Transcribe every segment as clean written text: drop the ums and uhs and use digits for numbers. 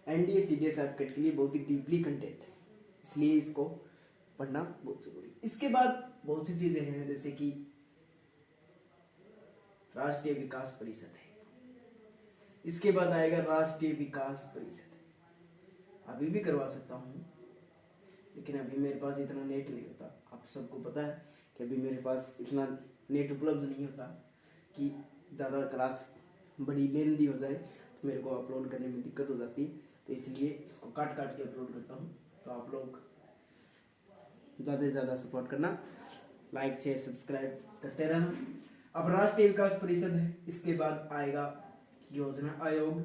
NDA CDS aptitude के लिए बहुत ही डीपली कंटेंट है, इसलिए इसको पढ़ना बहुत जरूरी। इसके बाद बहुत सी चीजें हैं, जैसे कि राष्ट्रीय विकास परिषद है, इसके बाद आएगा राष्ट्रीय विकास परिषद। अभी भी करवा सकता हूँ, लेकिन अभी मेरे पास इतना नेट नहीं होता। आप सबको पता है कि अभी मेरे पास इतना नेट उपलब्ध नहीं होता कि ज़्यादा क्लास बड़ी लेंदी हो जाए तो मेरे को अपलोड करने में दिक्कत हो जाती है, तो इसलिए इसको काट काट के अपलोड करता हूँ। तो आप लोग ज़्यादा से ज़्यादा सपोर्ट करना, लाइक शेयर सब्सक्राइब करते रहना। अब राष्ट्रीय विकास परिषद है, इसके बाद आएगा योजना आयोग,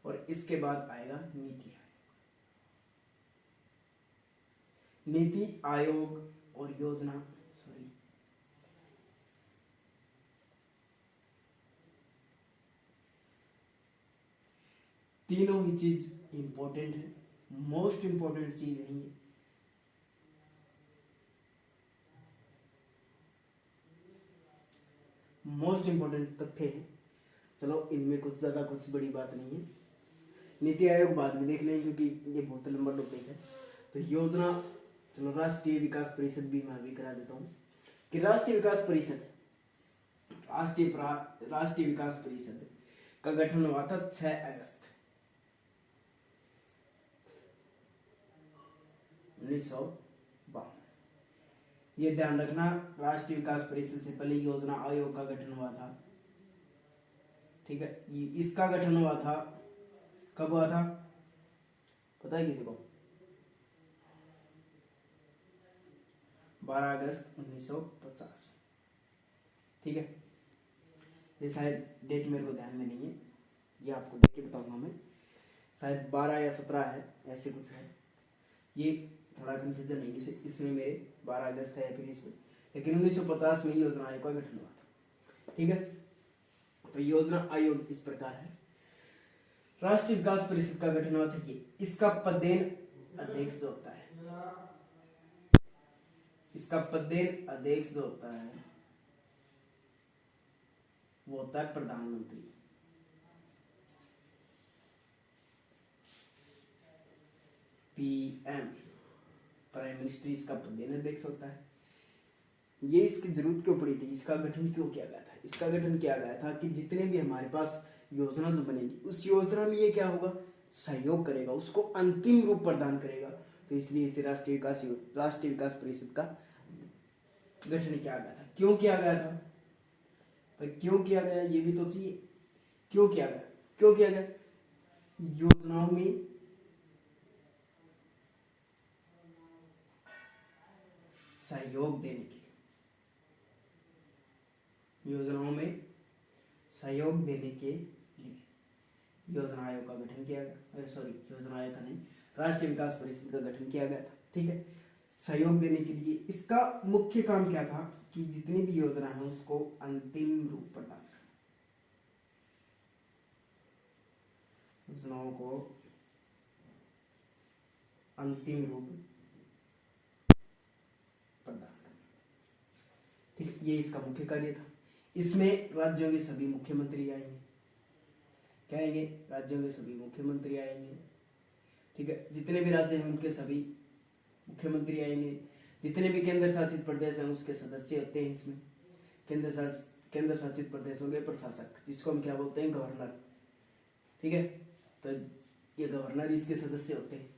और इसके बाद आएगा नीति आयोग। नीति आयोग और योजना तीनों ही चीज इंपॉर्टेंट है, मोस्ट इंपॉर्टेंट चीज नहीं है। मोस्ट इंपॉर्टेंट तथ्य है। चलो इनमें कुछ ज्यादा कुछ बड़ी बात नहीं है। नीति आयोग बाद में देख लेंगे क्योंकि ये बहुत लंबा टॉपिक है। तो योजना, चलो राष्ट्रीय विकास परिषद भी मैं अभी करा देता हूँ कि राष्ट्रीय विकास परिषद, राष्ट्रीय विकास परिषद का गठन हुआ था 6 अगस्त 1952। ये ध्यान रखना, राष्ट्रीय विकास परिषद से पहले योजना आयोग का गठन हुआ था, ठीक है। इसका गठन हुआ था, कब हुआ था पता है किसी को? 12 अगस्त 1950, ठीक है। ये शायद डेट मेरे को ध्यान में नहीं है, ये आपको देख के बताऊंगा मैं, शायद 12 या 17 है, ऐसे कुछ है। ये थोड़ा कंफ्यूजन नहीं है, इसमें मेरे 12 अगस्त है या फिर इसमें, लेकिन 1950 में योजना आयोग का गठन हुआ था, ठीक है। तो योजना आयोग इस प्रकार है। राष्ट्रीय विकास परिषद का गठन हुआ था ये, इसका पदेन अध्यक्ष जो होता है, इसका पदेन अध्यक्ष जो होता है वो होता है प्रधानमंत्री। पीएम, प्राइम मिनिस्टर इसका पदेन अध्यक्ष होता है। ये इसकी जरूरत क्यों पड़ी थी, इसका गठन क्यों किया गया था? इसका गठन किया गया था कि जितने भी हमारे पास योजना जो बनेगी उस योजना में ये क्या होगा, सहयोग करेगा, उसको अंतिम रूप प्रदान करेगा। तो इसलिए इसे राष्ट्रीय विकास परिषद का गठन किया गया था। क्यों किया गया था भाई, क्यों किया गया ये भी तो चाहिए। क्यों किया गया, क्यों किया गया? योजनाओं में सहयोग देने के लिए, योजनाओं में सहयोग देने के लिए योजना आयोग का गठन किया गया। सॉरी, योजना आयोग का नहीं, राष्ट्रीय विकास परिषद का गठन किया गया था, ठीक है। सहयोग देने के लिए इसका मुख्य काम क्या था कि जितनी भी योजना है उसको अंतिम रूप प्रदान करना, योजनाओं को अंतिम रूप प्रदान करना, ठीक है। ये इसका मुख्य कार्य था। इसमें राज्यों के सभी मुख्यमंत्री आएंगे, क्या आएंगे? राज्यों के सभी मुख्यमंत्री आएंगे, ठीक है। जितने भी राज्य हैं उनके सभी मुख्यमंत्री आएंगे। जितने भी केंद्र शासित प्रदेश हैं उसके सदस्य होते हैं इसमें। केंद्र शासित प्रदेशों के प्रशासक, जिसको हम क्या बोलते हैं, गवर्नर, ठीक है। तो ये गवर्नर इसके सदस्य होते हैं।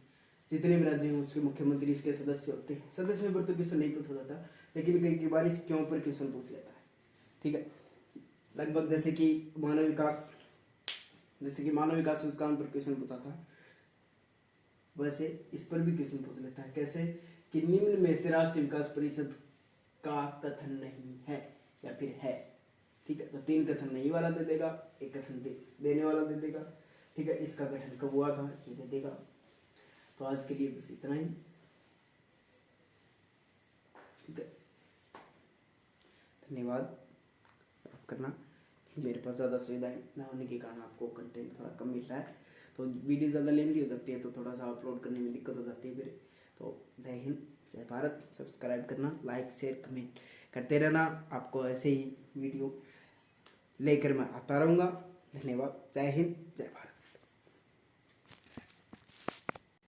जितने भी राज्य हैं उसके मुख्यमंत्री इसके सदस्य होते हैं। सदस्य पर तो क्वेश्चन नहीं पूछा जाता, लेकिन कई बार इसके ऊपर क्वेश्चन पूछ लेता है, ठीक है। लगभग जैसे कि मानव विकास सूचकांक पर क्वेश्चन पूछा था, वैसे इस पर भी क्वेश्चन पूछ लेता है। कैसे कि निम्न में से राष्ट्रीय विकास परिषद का कथन नहीं है या फिर है, ठीक है। तो 3 कथन नहीं वाला दे देगा, 1 कथन देने वाला दे देगा, ठीक है। इसका गठन कब हुआ था ये दे देगा। तो आज के लिए बस इतना ही, ठीक है। धन्यवाद करना। मेरे पास ज़्यादा सुविधाएं न होने के कारण आपको कंटेंट थोड़ा कम मिल रहा है, तो वीडियो ज़्यादा लेंदी हो सकती है, तो थोड़ा सा अपलोड करने में दिक्कत हो जाती है फिर। तो जय हिंद, जय भारत। सब्सक्राइब करना, लाइक शेयर कमेंट करते रहना। आपको ऐसे ही वीडियो लेकर मैं आता रहूँगा। धन्यवाद। जय हिंद, जय भारत।